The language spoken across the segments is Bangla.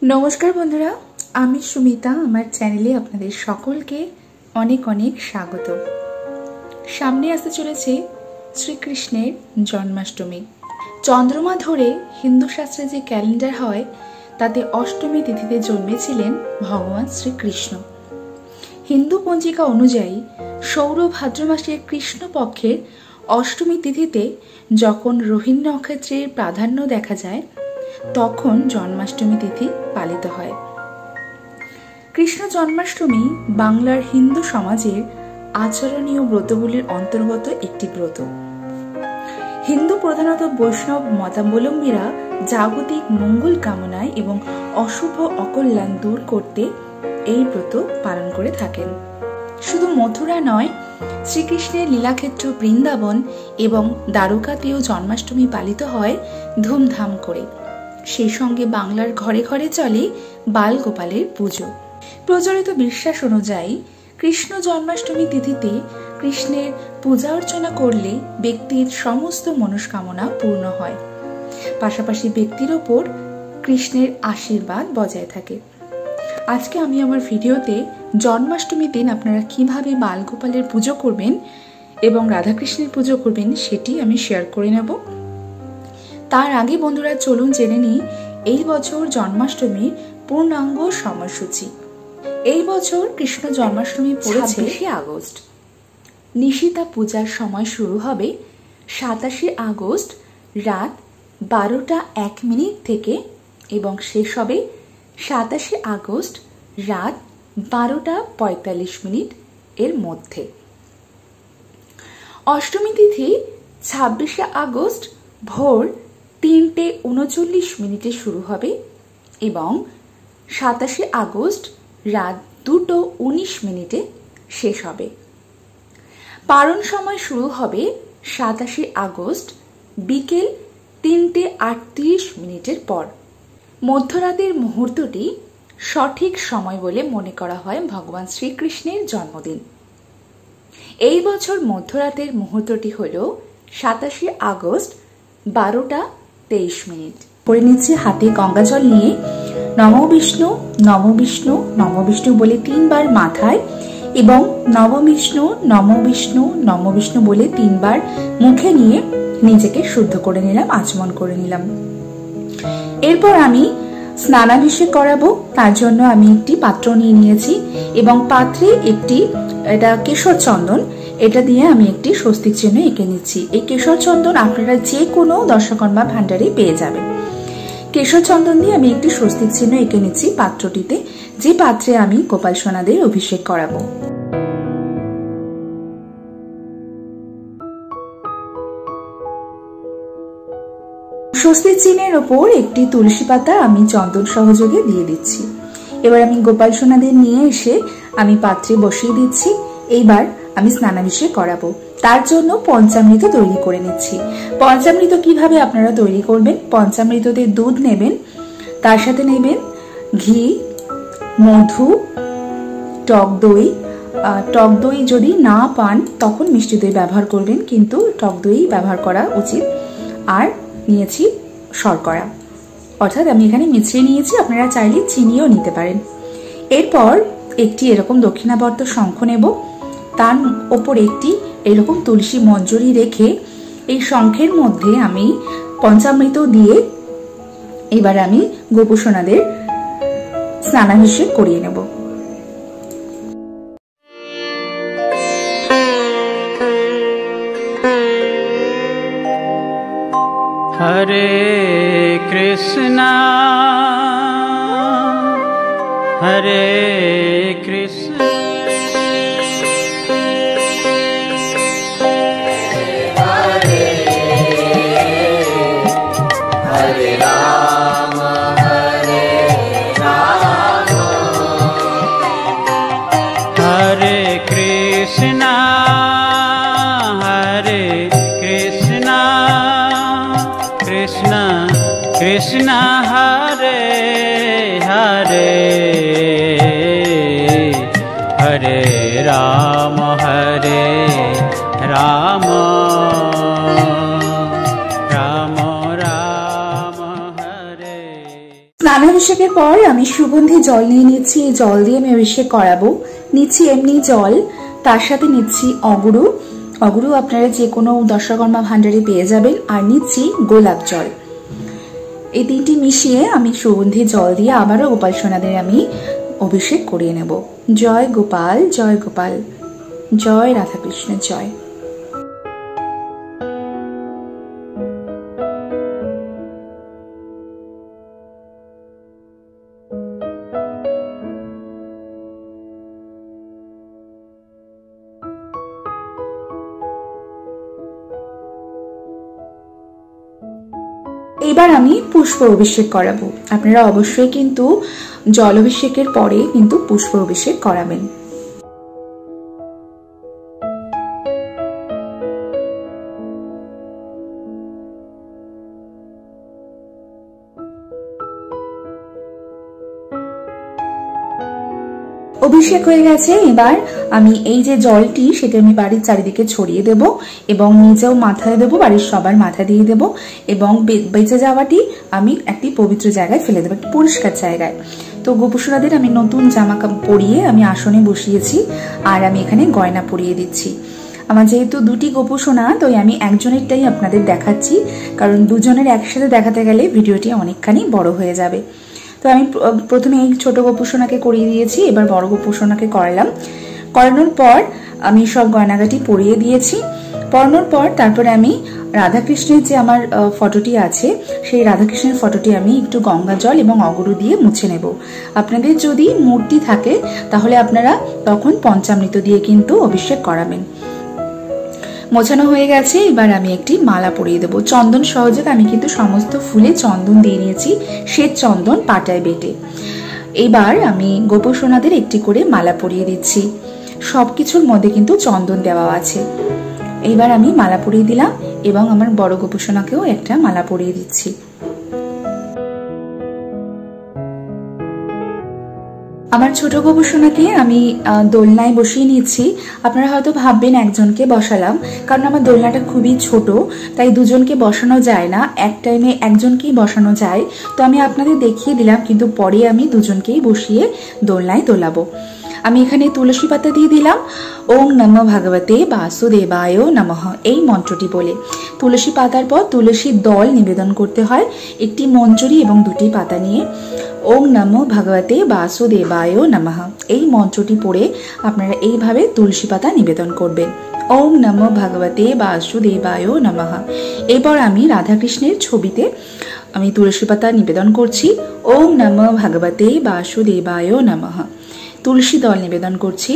नमस्कार बंधुरा आमी सुमिता आमार चैनेले आपनादेर सकलके अनेक अनेक स्वागत। सामने आसते चलेछे श्रीकृष्णेर जन्माष्टमी। चंद्रमा धरे हिंदू शास्त्रे जे क्यालेंडार हय ताते अष्टमी तिथिते जन्मेछिलेन भगवान श्रीकृष्ण। हिंदू पंजिका अनुयायी सौर भाद्र मासेर कृष्ण पक्षेर अष्टमी तिथिते जखन रोहिणी नक्षत्रेर प्राधान्य देखा जाय तखन जन्माष्टमी तिथि पालित हय। कृष्ण जन्माष्टमी बांगलार हिंदू समाजेर आचरणीय व्रतगुलिर अंतर्गत एकटी व्रत। हिंदू प्रधानत वैष्णव मतावलम्बीरा जागतिक मंगल कामनाय एवं अशुभ अकल्याण दूर करते এই ব্রত পালন করে থাকেন। শুধু মথুরা নয়, শ্রীকৃষ্ণের লীলাক্ষেত্র বৃন্দাবন এবং দ্বারকাতেও জন্মাষ্টমী পালিত হয় ধুমধাম করে। সেই সঙ্গে বাংলার ঘরে ঘরে চলে বাল গোপালের পুজো। প্রচলিত বিশ্বাস অনুযায়ী কৃষ্ণ জন্মাষ্টমী তিথিতে কৃষ্ণের পূজা অর্চনা করলে ব্যক্তির সমস্ত মনস্কামনা পূর্ণ হয়, পাশাপাশি ব্যক্তির ওপর কৃষ্ণের আশীর্বাদ বজায় থাকে। আজকে আমি আমার ভিডিওতে জন্মাষ্টমীর দিন আপনারা কিভাবে বালগোপালের পুজো করবেন এবং রাধাকৃষ্ণের পুজো করবেন সেটি আমি শেয়ার করে নেব। তার আগে বন্ধুরা চলুন জেনে নিই এই বছর জন্মাষ্টমীর পূর্ণাঙ্গ সময়সূচি। এই বছর কৃষ্ণ জন্মাষ্টমী পড়েছে 26 আগস্ট। নিশিতা পূজার সময় শুরু হবে 27 আগস্ট রাত 12টা 1 মিনিট থেকে এবং শেষ হবে 27 আগস্ট রাত 12টা 45 মিনিট এর মধ্যে। অষ্টমী তিথি 26 আগস্ট ভোর 3টে 39 মিনিটে শুরু হবে এবং 27 আগস্ট রাত 2টো 19 মিনিটে শেষ হবে। পারণ সময় শুরু হবে 27 আগস্ট বিকেল 3টে 38 মিনিটের পর। মধ্যরাতের মুহূর্তটি সঠিক সময় বলে মনে করা হয় ভগবান শ্রীকৃষ্ণের জন্মদিন। এই বছর মধ্যরাতের মুহূর্তটি হল 27 আগস্ট 12টা 23 মিনিট। পরে নিচ্ছে হাতে গঙ্গা জল নিয়ে নমো বিষ্ণু নমো বিষ্ণু নমো বিষ্ণু বলে 3 বার মাথায় এবং নমো বিষ্ণু নমো বিষ্ণু নমো বিষ্ণু বলে 3 বার মুখে নিয়ে নিজেকে শুদ্ধ করে নিলাম, আচমন করে নিলাম। এরপর আমি স্নানাভিষেক করাবো। তার জন্য আমি একটি পাত্র নিয়ে নিয়েছি এবং পাত্রে একটি এটা কেশর চন্দন, এটা দিয়ে আমি একটি স্বস্তিক চিহ্ন এঁকে নিচ্ছি। এই কেশর চন্দন আপনারা যে কোনো দর্শকর্মা ভান্ডারে পেয়ে যাবেন। কেশর চন্দন দিয়ে আমি একটি স্বস্তিক চিহ্ন এঁকে নিচ্ছি পাত্রটিতে, যে পাত্রে আমি গোপাল সোনাদের অভিষেক করাবো। স্বস্তিক চিহ্নের ওপর একটি তুলসী পাতা আমি চন্দন সহযোগে দিয়ে দিচ্ছি। এবার আমি গোপাল সোনাদের নিয়ে এসে আমি পাত্রে বসিয়ে দিচ্ছি। এইবার আমি স্নানাভিষেক করাবো। তার জন্য পঞ্চামৃত তৈরি করে নিচ্ছি। পঞ্চামৃত কিভাবে আপনারা তৈরি করবেন? পঞ্চামৃততে দুধ নেবেন, তার সাথে নেবেন ঘি, মধু, টক দই। টক দই যদি না পান তখন মিষ্টি দই ব্যবহার করবেন, কিন্তু টক দই ব্যবহার করা উচিত। আর নিয়েছি শর্করা, অর্থাৎ আমি এখানে মিশ্রিয়ে নিয়েছি, আপনারা চাইলে চিনিও নিতে পারেন। এরপর একটি এরকম দক্ষিণাবর্ত শঙ্খ নেব, তার ওপর একটি এরকম তুলসী মঞ্জরি রেখে এই শঙ্খের মধ্যে আমি পঞ্চামৃত দিয়ে এবার আমি গোপসোনাদের স্নানাভিষেক করিয়ে নেব। हरे कृष्णा हरे कृष्ण हरे हरे राम हरे कृष्णा हरे कृष्णा कृष्ण कृष्ण हरे हरे हरे राम राम राम राम हरे। স্নানাভিষেকের পর আমি সুগন্ধি জল নিয়ে নিচ্ছি। এই জল দিয়ে আমি অভিষেক করাবো। নিচ্ছি এমনি জল, তার সাথে নিচ্ছি অগুরু। অগুরু আপনারা যে কোনো দশকর্মা ভান্ডারে পেয়ে যাবেন। আর নিচ্ছি গোলাপ জল। এই তিনটি মিশিয়ে আমি সুগন্ধি জল দিয়ে আবারও গোপাল সোনাদের আমি অভিষেক করিয়ে নেব। জয় গোপাল, জয় গোপাল, জয় রাধাকৃষ্ণ, জয়। এবার আমি পুষ্প অভিষেক করাবো। আপনারা অবশ্যই কিন্তু জল অভিষেকের পরে কিন্তু পুষ্প অভিষেক করাবেন। অভিষেক হয়ে গেছে। এবার আমি এই যে জলটি সেটা আমি বাড়ির চারিদিকে ছড়িয়ে দেব এবং নিজেও মাথায় দেব, বাড়ির সবার মাথা দিয়ে দেব এবং বেঁচে যাওয়াটি আমি একটি পবিত্র জায়গায় ফেলে দেবো, একটি পরিষ্কার জায়গায়। তো গোপুসোনাদের আমি নতুন জামা পরিয়ে আমি আসনে বসিয়েছি আর আমি এখানে গয়না পরিয়ে দিচ্ছি। আমার যেহেতু দুটি গোপুসোনা, তো আমি একজনেরটাই আপনাদের দেখাচ্ছি, কারণ দুজনের একসাথে দেখাতে গেলে ভিডিওটি অনেকখানি বড় হয়ে যাবে। তো আমি প্রথমে এই ছোট গোপুসোনাকে করিয়ে দিয়েছি, এবার বড় গোপুসোনাকে করালাম। করানোর পর আমি সব গয়নাগাটি পরিয়ে দিয়েছি। পরানোর পর তারপরে আমি রাধাকৃষ্ণের যে আমার ফটোটি আছে, সেই রাধাকৃষ্ণের ফটোটি আমি একটু গঙ্গা জল এবং অগুরু দিয়ে মুছে নেব। আপনাদের যদি মূর্তি থাকে তাহলে আপনারা তখন পঞ্চামৃত দিয়ে কিন্তু অভিষেক করাবেন। মোছানো হয়ে গেছে। এবার আমি একটি মালা পরিয়ে দেবো। চন্দন সহযোগ আমি কিন্তু সমস্ত ফুলে চন্দন দিয়ে নিয়েছি, শ্বেত চন্দন পাটায় বেটে। এবার আমি গোপুসোনাদের একটি করে মালা পরিয়ে দিচ্ছি। সবকিছুর মধ্যে কিন্তু চন্দন দেওয়া আছে। এবার আমি মালা পরিয়ে দিলাম এবং আমার বড় গোপুসোনাকেও একটা মালা পরিয়ে দিচ্ছি। আমার ছোট গোপুসোনাকে আমি দোলনায় বসিয়ে নিচ্ছি। আপনারা হয়তো ভাববেন একজনকে বসালাম, কারণ আমার দোলনাটা খুবই ছোট, তাই দুজনকে বসানো যায় না, এক টাইমে একজনকেই বসানো যায়। তো আমি আপনাদের দেখিয়ে দিলাম, কিন্তু পরে আমি দুজনকেই বসিয়ে দোলনায় দোলাবো। আমি এখানে তুলসী পাতা দিয়ে দিলাম। ওং নমো ভগবতে বাসুদেবায় নমঃ এই মন্ত্রটি বলে তুলসী পাতার পর তুলসী দল নিবেদন করতে হয়, একটি মঞ্জরি এবং দুটি পাতা নিয়ে। ওং নমো ভগবতে বাসুদেবায় নমঃ এই মন্ত্রটি পড়ে আপনারা এইভাবে তুলসী পাতা নিবেদন করবেন। ওং নমো ভগবতে বাসুদেবায় নমঃ। এরপর আমি রাধাকৃষ্ণের ছবিতে আমি তুলসী পাতা নিবেদন করছি। ওং নমো ভগবতে বাসুদেবায় নমঃ। তুলসী দল নিবেদন করছি।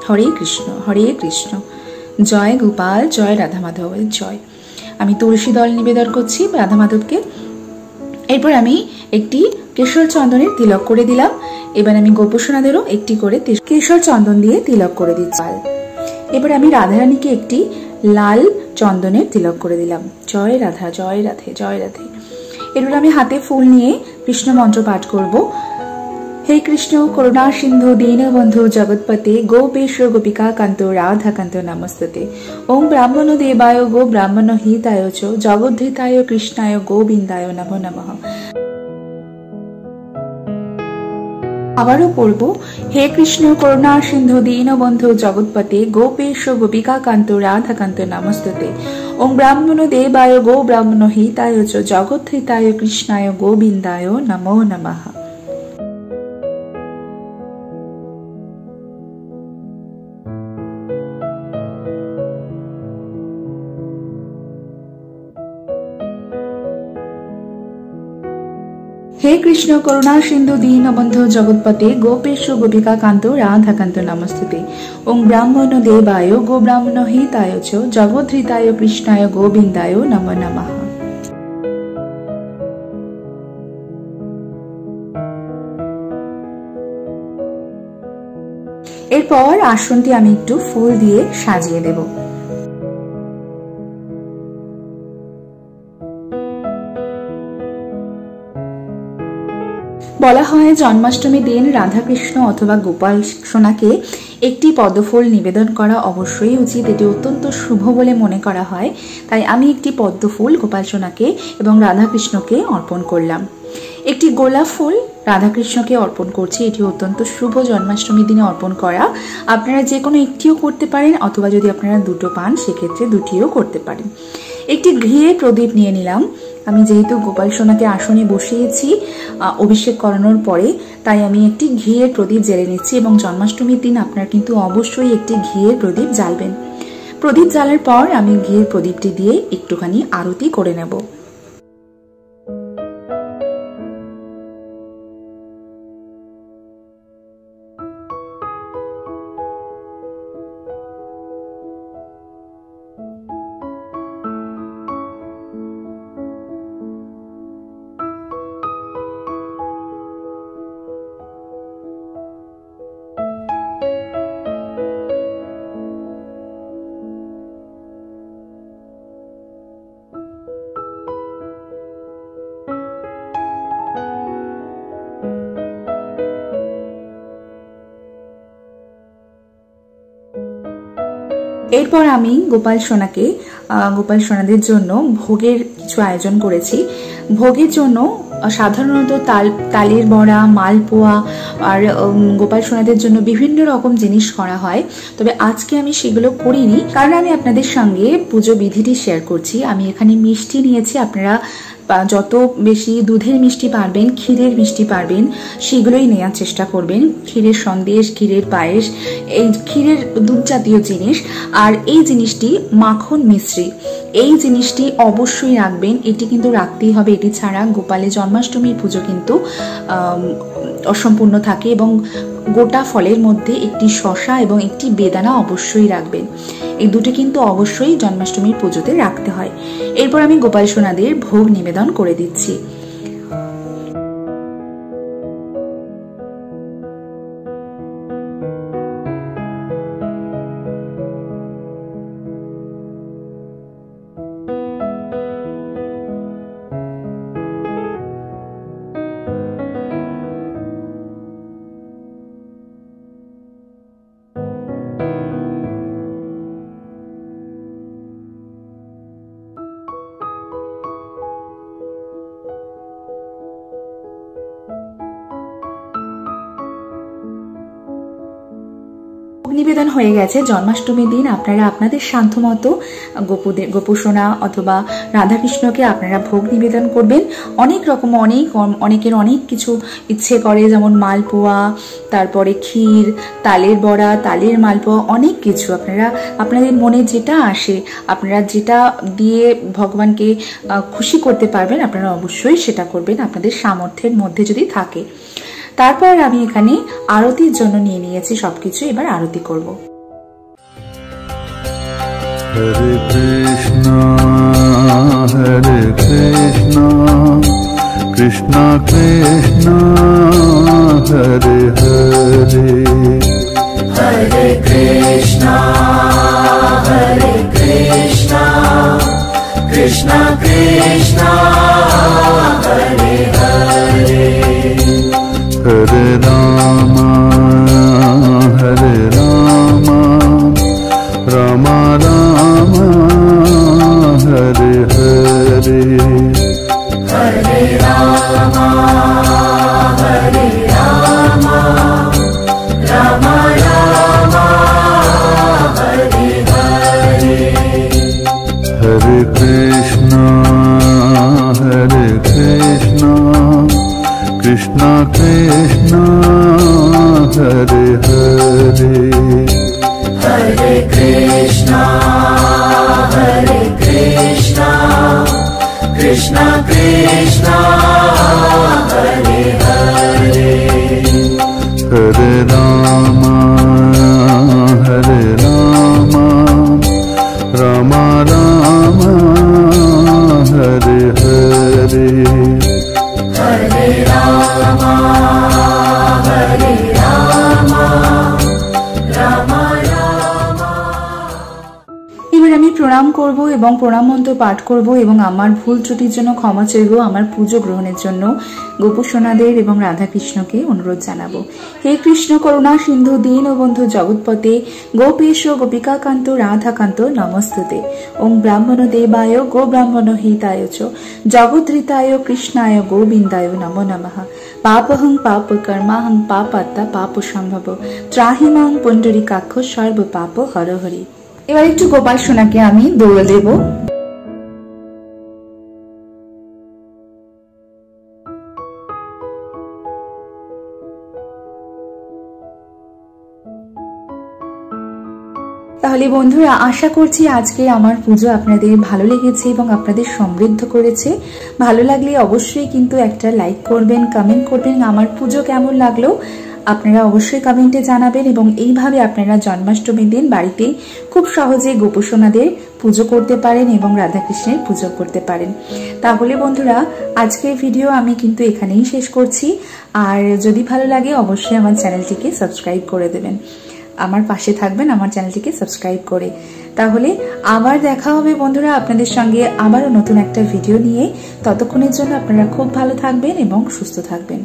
হরে কৃষ্ণ, হরে কৃষ্ণ, জয় গোপাল, জয় রাধা মাধবের জয়। আমি তুলসী দল নিবেদন করছি রাধা মাধবকে। এরপর আমি একটি কেশর চন্দনের তিলক করে দিলাম। এবার আমি গোপুসোনাদেরও একটি করে কেশর চন্দন দিয়ে তিলক করে দিচ্ছি। এবার আমি রাধারানীকে একটি লাল চন্দনের তিলক করে দিলাম। জয় রাধা, জয় রাধে, জয় রাধে। এরপর আমি হাতে ফুল নিয়ে কৃষ্ণ মন্ত্র পাঠ করব। হে কৃষ্ণ করুণা সিন্ধু দীনবন্ধু জগৎপতে গোপেশ গোপিকা কান্ত রাধা কান্ত নমস্তে। ওম ব্রাহ্মণ দেবায় গো ব্রাহ্মণ হিতায় চ জগদ্ধৃতায় কৃষ্ণায় গোবিন্দায় নমো নমঃ। আবারও পড়ব। হে কৃষ্ণ করুণা সিন্ধু দীনবন্ধু জগৎপতে গোপেশ গোপিকা কান্ত রাধা কান্ত নমস্তে। ওম ব্রাহ্মণ দেবায় গো ব্রাহ্মণ হিতায় চ জগদ্ধৃতায় কৃষ্ণায় গোবিন্দায় নমো নমঃ। হে কৃষ্ণ করুণা সিন্ধু দীনবন্ধু জগৎপতে গোপেশ গোপিকা কান্ত রাধা কান্ত নমস্তে। ওং ব্রাহ্মণ দেবায় গো ব্রাহ্মণ হিতায় চ জগদ্ধৃতায় কৃষ্ণায় গোবিন্দায় নমো নমঃ। এরপর আসনটি আমি একটু ফুল দিয়ে সাজিয়ে দেব। বলা হয় জন্মাষ্টমীর দিন রাধাকৃষ্ণ অথবা গোপাল সোনাকে একটি পদ্মফুল নিবেদন করা অবশ্যই উচিত। এটি অত্যন্ত শুভ বলে মনে করা হয়। তাই আমি একটি পদ্মফুল গোপাল সোনাকে এবং রাধাকৃষ্ণকে অর্পণ করলাম। একটি গোলাপ ফুল রাধাকৃষ্ণকে অর্পণ করছি। এটি অত্যন্ত শুভ জন্মাষ্টমীর দিনে অর্পণ করা। আপনারা যে কোনো একটিও করতে পারেন, অথবা যদি আপনারা দুটো পান সেক্ষেত্রে দুটিও করতে পারেন। একটি ঘিয়ে প্রদীপ নিয়ে নিলাম। আমি যেহেতু গোপাল সোনাকে আসনে বসিয়েছি অভিষেক করানোর পরে, তাই আমি একটি ঘিয়ের প্রদীপ জ্বেলে নিচ্ছি। এবং জন্মাষ্টমীর দিন আপনারা কিন্তু অবশ্যই একটি ঘিয়ের প্রদীপ জ্বালবেন। প্রদীপ জ্বালার পর আমি ঘিয়ের প্রদীপটি দিয়ে একটুখানি আরতি করে নেব। এরপর আমি গোপাল সোনাদের জন্য ভোগের কিছু আয়োজন করেছি। ভোগের জন্য সাধারণত তালের বড়া, মালপোয়া আর গোপাল সোনাদের জন্য বিভিন্ন রকম জিনিস করা হয়। তবে আজকে আমি সেগুলো করিনি, কারণ আমি আপনাদের সঙ্গে পুজো বিধিটি শেয়ার করছি। আমি এখানে মিষ্টি নিয়েছি। আপনারা যত বেশি দুধের মিষ্টি পারবেন, ক্ষীরের মিষ্টি পারবেন, সেগুলোই নেওয়ার চেষ্টা করবেন। ক্ষীরের সন্দেশ, ক্ষীরের পায়েস, এই ক্ষীরের দুধ জাতীয় জিনিস। আর এই জিনিসটি মাখন মিশ্রি, এই জিনিসটি অবশ্যই রাখবেন। এটি কিন্তু রাখতেই হবে। এটি ছাড়া গোপালের জন্মাষ্টমীর পুজো কিন্তু অসম্পূর্ণ থাকে। এবং গোটা ফলের মধ্যে একটি শসা এবং একটি বেদানা অবশ্যই রাখবেন। এই দুটি কিন্তু অবশ্যই জন্মাষ্টমীর পুজোতে রাখতে হয়। এরপর আমি গোপাল সোনাদের ভোগ নিবেদন করে দিচ্ছি। নিবেদন হয়ে গেছে। জন্মাষ্টমীর দিন আপনারা আপনাদের সাধ্য মতো গোপুসোনা অথবা রাধাকৃষ্ণকে আপনারা ভোগ নিবেদন করবেন। অনেক রকম অনেকের অনেক কিছু ইচ্ছে করে, যেমন মালপোয়া, তারপরে ক্ষীর, তালের বড়া, তালের মালপোয়া, অনেক কিছু আপনারা আপনাদের মনে যেটা আসে, আপনারা যেটা দিয়ে ভগবানকে খুশি করতে পারবেন আপনারা অবশ্যই সেটা করবেন, আপনাদের সামর্থ্যের মধ্যে যদি থাকে। তারপর আমি এখানে আরতির জন্য নিয়ে নিয়েছি সবকিছু। এবার আরতি করব। হরে কৃষ্ণ কৃষ্ণ কৃষ্ণ হরে হরে, হরে কৃষ্ণ কৃষ্ণ কৃষ্ণ হরে হরে, হরে রাম রাম রাম হরে হরে, হরে রাম রাম রাম হরে হরে, হরে কৃষ্ণ কৃষ্ণ কৃষ্ণ হরে হরে, হরে কৃষ্ণ কৃষ্ণ কৃষ্ণ হরে হরে, হরে রাম রাম রাম হরে হরে, হরে রাম এবার আমি প্রণাম করব এবং প্রণাম মন্ত্র পাঠ করব এবং আমার ভুল ত্রুটির জন্য ক্ষমা চাইব। আমার পুজো গ্রহণের জন্য গোপসোনাদের এবং রাধাকৃষ্ণকে অনুরোধ জানাবো। হে কৃষ্ণ করুণা সিন্ধু দীনবন্ধু জগৎপতে গোপেশ গোপিকাকান্ত রাধাকান্ত নমস্তুতে। ওং ব্রাহ্মণ দেবায় গো ব্রাহ্মণ হিতায় চ জগদ্ধিতায় কৃষ্ণায় গোবিন্দায় নমো নমঃ। পাপহং পাপ কর্মাহং পাপাত্তা পাপ সম্ভব ত্রাহিমাং পুণ্ডরীকাক্ষ সর্ব পাপ হর হরি। এবার একটু গোপাল সোনাকে আমি দোল দেব। তাহলে বন্ধুরা, আশা করছি আজকে আমার পুজো আপনাদের ভালো লেগেছে এবং আপনাদের সমৃদ্ধ করেছে। ভালো লাগলে অবশ্যই কিন্তু একটা লাইক করবেন, কমেন্ট করবেন। আমার পুজো কেমন লাগলো আপনারা অবশ্যই কমেন্টে জানাবেন এবং এইভাবে আপনারা জন্মাষ্টমীর দিন বাড়িতে খুব সহজে গোপসোনাদের পুজো করতে পারেন এবং রাধাকৃষ্ণের পুজো করতে পারেন। তাহলে বন্ধুরা, আজকের ভিডিও আমি কিন্তু এখানেই শেষ করছি। আর যদি ভালো লাগে অবশ্যই আমার চ্যানেলটিকে সাবস্ক্রাইব করে দেবেন, আমার পাশে থাকবেন আমার চ্যানেলটিকে সাবস্ক্রাইব করে। তাহলে আবার দেখা হবে বন্ধুরা আপনাদের সঙ্গে আবারও নতুন একটা ভিডিও নিয়ে। ততক্ষণের জন্য আপনারা খুব ভালো থাকবেন এবং সুস্থ থাকবেন।